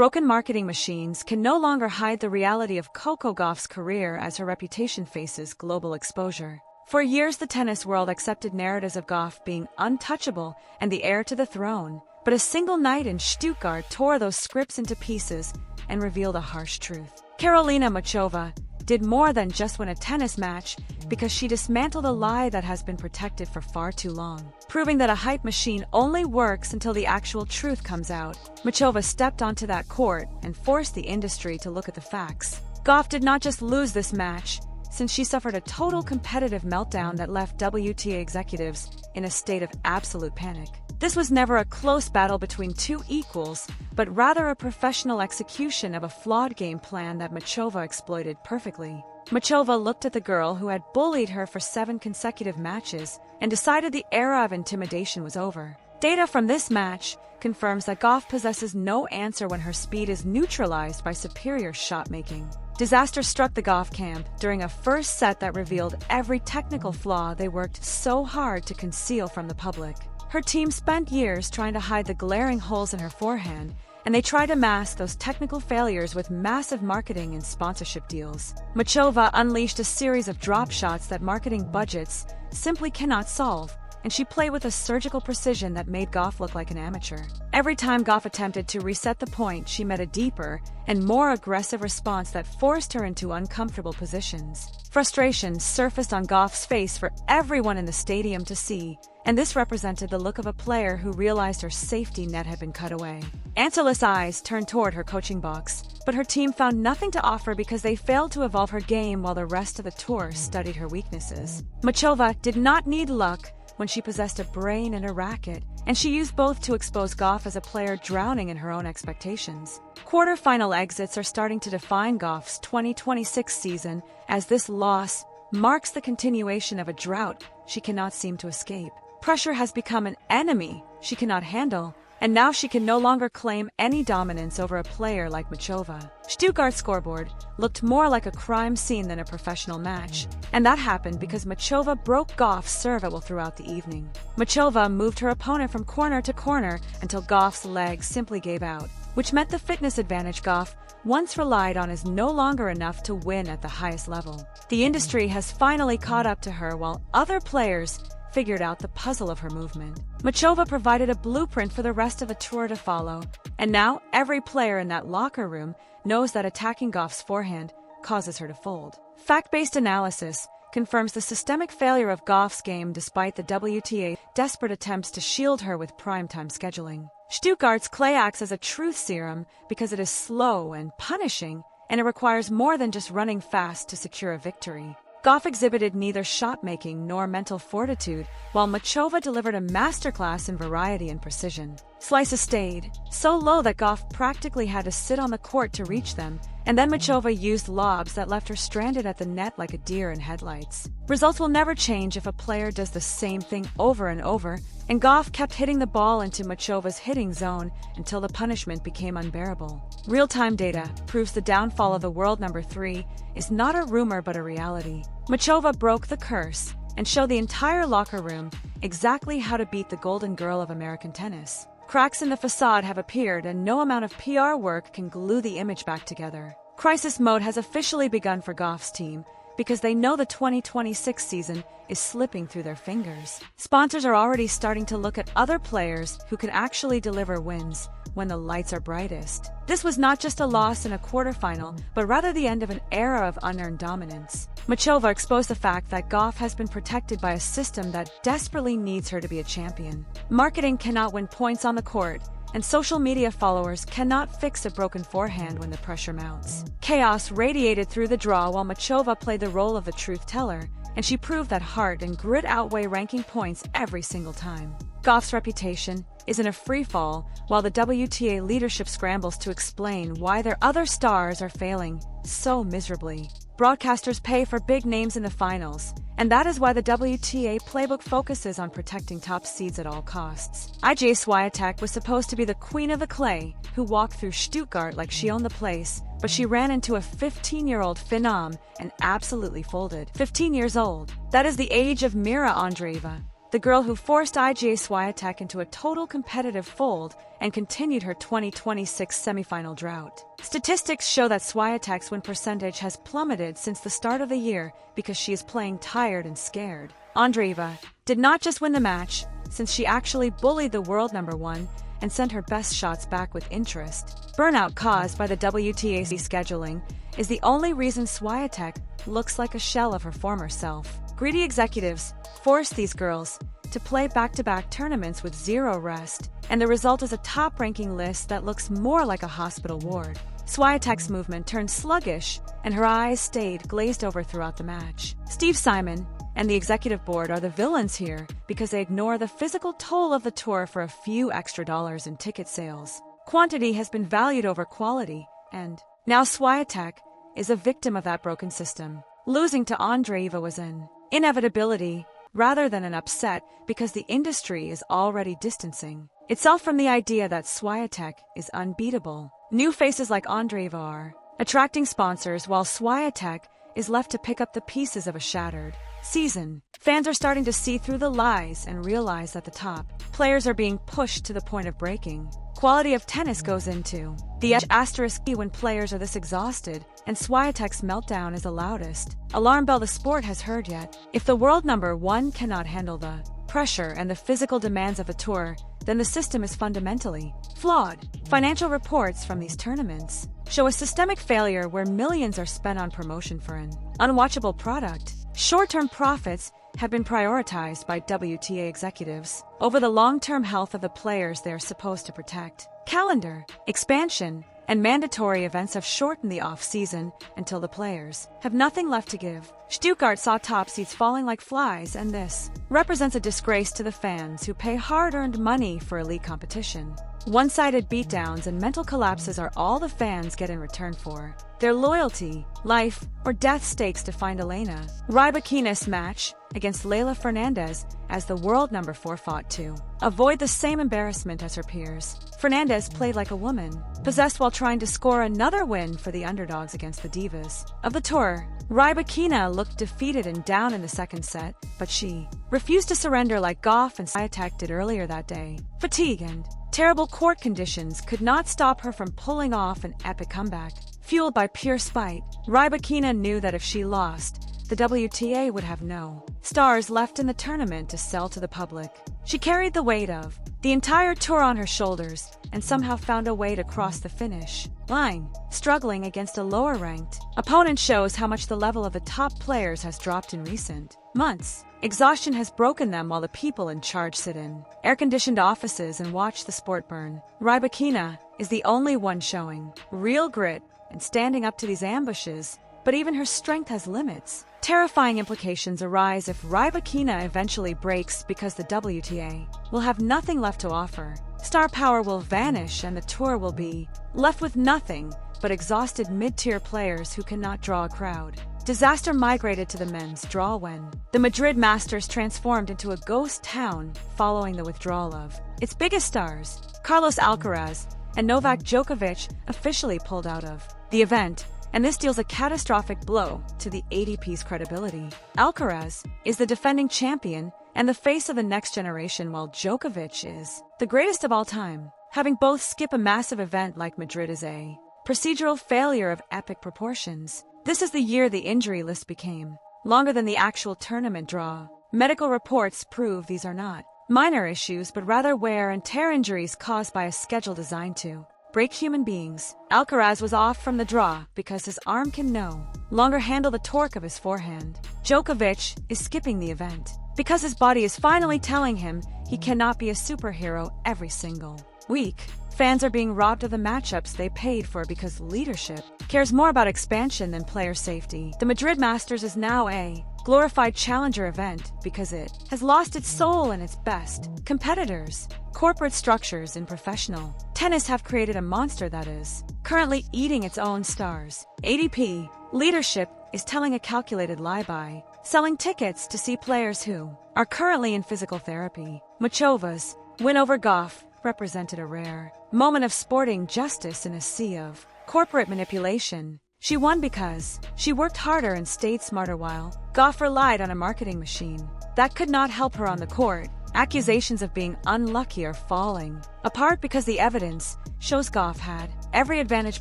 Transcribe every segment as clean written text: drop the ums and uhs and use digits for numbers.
broken marketing machines can no longer hide the reality of Coco Gauff's career as her reputation faces global exposure. For years, the tennis world accepted narratives of Gauff being untouchable and the heir to the throne, but a single night in Stuttgart tore those scripts into pieces and revealed a harsh truth. Karolina Muchova did more than just win a tennis match because she dismantled a lie that has been protected for far too long, proving that a hype machine only works until the actual truth comes out. Muchova stepped onto that court and forced the industry to look at the facts. Gauff did not just lose this match, since she suffered a total competitive meltdown that left WTA executives in a state of absolute panic. This was never a close battle between two equals, but rather a professional execution of a flawed game plan that Muchova exploited perfectly. Muchova looked at the girl who had bullied her for 7 consecutive matches and decided the era of intimidation was over. Data from this match confirms that Gauff possesses no answer when her speed is neutralized by superior shot-making. Disaster struck the Gauff camp during a first set that revealed every technical flaw they worked so hard to conceal from the public. Her team spent years trying to hide the glaring holes in her forehand, and they tried to mask those technical failures with massive marketing and sponsorship deals. Muchova unleashed a series of drop shots that marketing budgets simply cannot solve, and she played with a surgical precision that made Gauff look like an amateur. Every time Gauff attempted to reset the point, she met a deeper and more aggressive response that forced her into uncomfortable positions. Frustration surfaced on Gauff's face for everyone in the stadium to see, and this represented the look of a player who realized her safety net had been cut away. Answerless eyes turned toward her coaching box, but her team found nothing to offer because they failed to evolve her game while the rest of the tour studied her weaknesses. Muchova did not need luck when she possessed a brain and a racket, and she used both to expose Gauff as a player drowning in her own expectations. Quarter-final exits are starting to define Gauff's 2026 season, as this loss marks the continuation of a drought she cannot seem to escape. Pressure has become an enemy she cannot handle, and now she can no longer claim any dominance over a player like Muchova. Stuttgart's scoreboard looked more like a crime scene than a professional match, and that happened because Muchova broke Gauff's serve at will throughout the evening. Muchova moved her opponent from corner to corner until Gauff's legs simply gave out, which meant the fitness advantage Gauff once relied on is no longer enough to win at the highest level. The industry has finally caught up to her while other players figured out the puzzle of her movement. Muchova provided a blueprint for the rest of the tour to follow, and now every player in that locker room knows that attacking Gauff's forehand causes her to fold. Fact-based analysis confirms the systemic failure of Gauff's game despite the WTA's desperate attempts to shield her with primetime scheduling. Stuttgart's clay acts as a truth serum because it is slow and punishing, and it requires more than just running fast to secure a victory. Gauff exhibited neither shot-making nor mental fortitude, while Muchova delivered a masterclass in variety and precision. Slices stayed so low that Gauff practically had to sit on the court to reach them, and then Muchova used lobs that left her stranded at the net like a deer in headlights. Results will never change if a player does the same thing over and over, and Gauff kept hitting the ball into Muchova's hitting zone until the punishment became unbearable. Real-time data proves the downfall of the world number 3 is not a rumor but a reality. Muchova broke the curse and showed the entire locker room exactly how to beat the golden girl of American tennis. Cracks in the facade have appeared, and no amount of PR work can glue the image back together. Crisis mode has officially begun for Gauff's team because they know the 2026 season is slipping through their fingers. Sponsors are already starting to look at other players who can actually deliver wins when the lights are brightest. This was not just a loss in a quarterfinal, but rather the end of an era of unearned dominance. Muchova exposed the fact that Gauff has been protected by a system that desperately needs her to be a champion. Marketing cannot win points on the court, and social media followers cannot fix a broken forehand when the pressure mounts. Chaos radiated through the draw while Muchova played the role of the truth teller, and she proved that heart and grit outweigh ranking points every single time. Gauff's reputation is in a free fall, while the WTA leadership scrambles to explain why their other stars are failing so miserably. Broadcasters pay for big names in the finals, and that is why the WTA playbook focuses on protecting top seeds at all costs. Iga Swiatek was supposed to be the queen of the clay, who walked through Stuttgart like she owned the place, but she ran into a 15-year-old phenom and absolutely folded. 15 years old. That is the age of Mira Andreeva. the girl who forced Iga Swiatek into a total competitive fold and continued her 2026 semifinal drought. Statistics show that Swiatek's win percentage has plummeted since the start of the year because she is playing tired and scared. Andreeva did not just win the match, since she actually bullied the world number one and sent her best shots back with interest. Burnout caused by the WTA scheduling is the only reason Swiatek looks like a shell of her former self. Greedy executives forced these girls to play back-to-back tournaments with zero rest, and the result is a top-ranking list that looks more like a hospital ward. Swiatek's movement turned sluggish, and her eyes stayed glazed over throughout the match. Steve Simon and the executive board are the villains here because they ignore the physical toll of the tour for a few extra dollars in ticket sales. Quantity has been valued over quality, and now Swiatek is a victim of that broken system. Losing to Andreeva was an inevitability rather than an upset because the industry is already distancing itself from the idea that Swiatek is unbeatable. New faces like Andreeva are attracting sponsors while Swiatek is left to pick up the pieces of a shattered season. Fans are starting to see through the lies and realize that the top players are being pushed to the point of breaking. Quality of tennis goes into the asterisk when players are this exhausted, and Swiatek's meltdown is the loudest alarm bell the sport has heard yet. If the world number one cannot handle the pressure and the physical demands of a tour, then the system is fundamentally flawed. Financial reports from these tournaments show a systemic failure where millions are spent on promotion for an unwatchable product. Short-term profits have been prioritized by WTA executives over the long-term health of the players they are supposed to protect. Calendar expansion and mandatory events have shortened the off-season until the players have nothing left to give. Stuttgart saw top seeds falling like flies, and this represents a disgrace to the fans who pay hard-earned money for elite competition. One-sided beatdowns and mental collapses are all the fans get in return for their loyalty. Life or death stakes to find Elena Rybakina's match against Leylah Fernandez as the world number 4 fought to avoid the same embarrassment as her peers. Fernandez played like a woman, possessed while trying to score another win for the underdogs against the divas of the tour. Rybakina looked defeated and down in the second set, but she refused to surrender like Gauff and Swiatek did earlier that day. Fatigue and terrible court conditions could not stop her from pulling off an epic comeback. Fueled by pure spite, Rybakina knew that if she lost, the WTA would have no stars left in the tournament to sell to the public. She carried the weight of the entire tour on her shoulders and somehow found a way to cross the finish line. Struggling against a lower-ranked opponent shows how much the level of the top players has dropped in recent months. Exhaustion has broken them while the people in charge sit in air-conditioned offices and watch the sport burn. Rybakina is the only one showing real grit and standing up to these ambushes, but even her strength has limits. Terrifying implications arise if Rybakina eventually breaks because the WTA will have nothing left to offer. Star power will vanish and the tour will be left with nothing but exhausted mid-tier players who cannot draw a crowd. Disaster migrated to the men's draw when the Madrid Masters transformed into a ghost town following the withdrawal of its biggest stars. Carlos Alcaraz and Novak Djokovic officially pulled out of the event, and this deals a catastrophic blow to the ATP's credibility. Alcaraz is the defending champion and the face of the next generation, while Djokovic is the greatest of all time. Having both skip a massive event like Madrid is a procedural failure of epic proportions. This is the year the injury list became longer than the actual tournament draw. Medical reports prove these are not minor issues, but rather wear and tear injuries caused by a schedule designed to break human beings. Alcaraz was off from the draw because his arm can no longer handle the torque of his forehand. Djokovic is skipping the event because his body is finally telling him he cannot be a superhero every single week. Fans are being robbed of the matchups they paid for because leadership cares more about expansion than player safety. The Madrid Masters is now a glorified challenger event because it has lost its soul and its best competitors. Corporate structures in professional tennis have created a monster that is currently eating its own stars. ATP leadership is telling a calculated lie by selling tickets to see players who are currently in physical therapy. Muchova's win over Gauff represented a rare moment of sporting justice in a sea of corporate manipulation. She won because she worked harder and stayed smarter while Gauff relied on a marketing machine. that could not help her on the court. Accusations of being unlucky are falling apart because the evidence shows Gauff had every advantage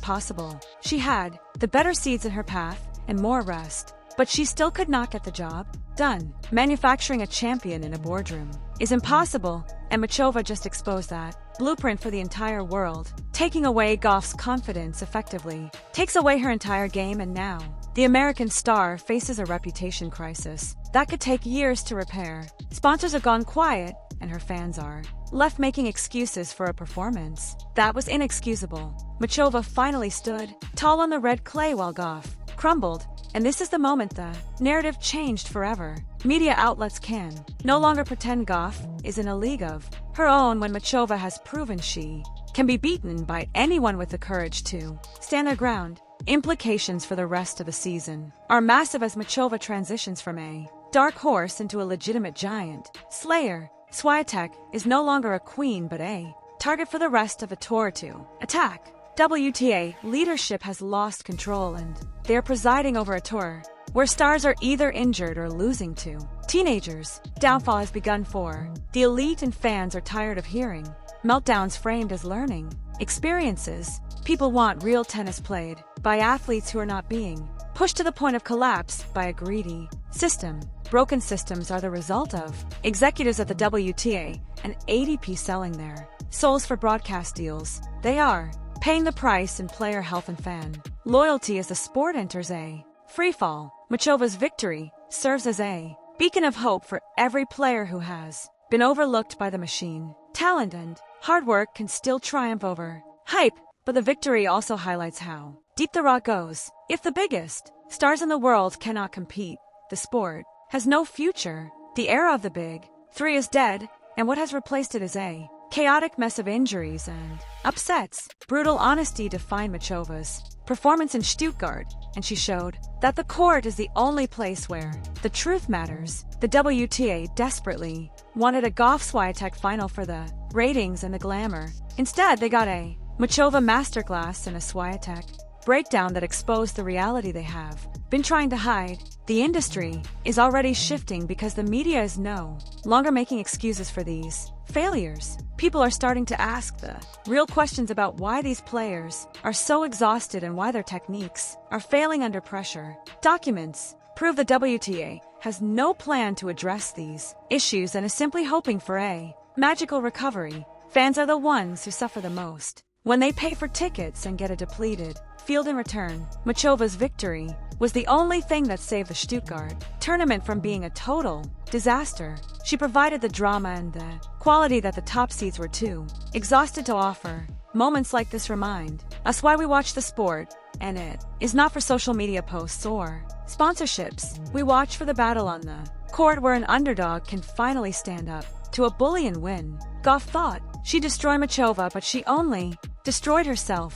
possible. She had the better seeds in her path and more rest, but she still could not get the job done. Manufacturing a champion in a boardroom is impossible, and Muchova just exposed that blueprint for the entire world. Taking away Gauff's confidence effectively takes away her entire game, and now the American star faces a reputation crisis that could take years to repair. Sponsors have gone quiet, and her fans are left making excuses for a performance that was inexcusable. Muchova finally stood tall on the red clay while Gauff crumbled, and this is the moment the narrative changed forever. Media outlets can no longer pretend Gauff is in a league of her own when Muchova has proven she can be beaten by anyone with the courage to stand their ground. Implications for the rest of the season are massive as Muchova transitions from a dark horse into a legitimate giant slayer. Swiatek is no longer a queen but a target for the rest of the tour to attack. WTA leadership has lost control, and they are presiding over a tour where stars are either injured or losing to teenagers. Downfall has begun for the elite, and fans are tired of hearing meltdowns framed as learning experiences. People want real tennis played by athletes who are not being pushed to the point of collapse by a greedy system. Broken systems are the result of executives at the WTA and ADP selling their souls for broadcast deals. They are paying the price in player health and fan loyalty as the sport enters a freefall. Muchova's victory serves as a beacon of hope for every player who has been overlooked by the machine. Talent and hard work can still triumph over hype, but the victory also highlights how deep the rot goes. If the biggest stars in the world cannot compete, the sport has no future. The era of the big three is dead, and what has replaced it is a chaotic mess of injuries and upsets. Brutal honesty defined Muchova's performance in Stuttgart, and she showed that the court is the only place where the truth matters. The WTA desperately wanted a Gauff-Swiatek final for the ratings and the glamour. Instead, they got a Muchova masterclass and a Swiatek breakdown that exposed the reality they have been trying to hide. The industry is already shifting because the media is no longer making excuses for these failures. People are starting to ask the real questions about why these players are so exhausted and why their techniques are failing under pressure. Documents prove the WTA has no plan to address these issues and is simply hoping for a magical recovery. Fans are the ones who suffer the most when they pay for tickets and get a depleted field in return. Muchova's victory was the only thing that saved the Stuttgart tournament from being a total disaster. She provided the drama and the quality that the top seeds were too exhausted to offer. Moments like this remind us why we watch the sport, and it is not for social media posts or sponsorships. We watch for the battle on the court where an underdog can finally stand up to a bully and win. Gauff thought she destroyed Muchova, but she only destroyed herself.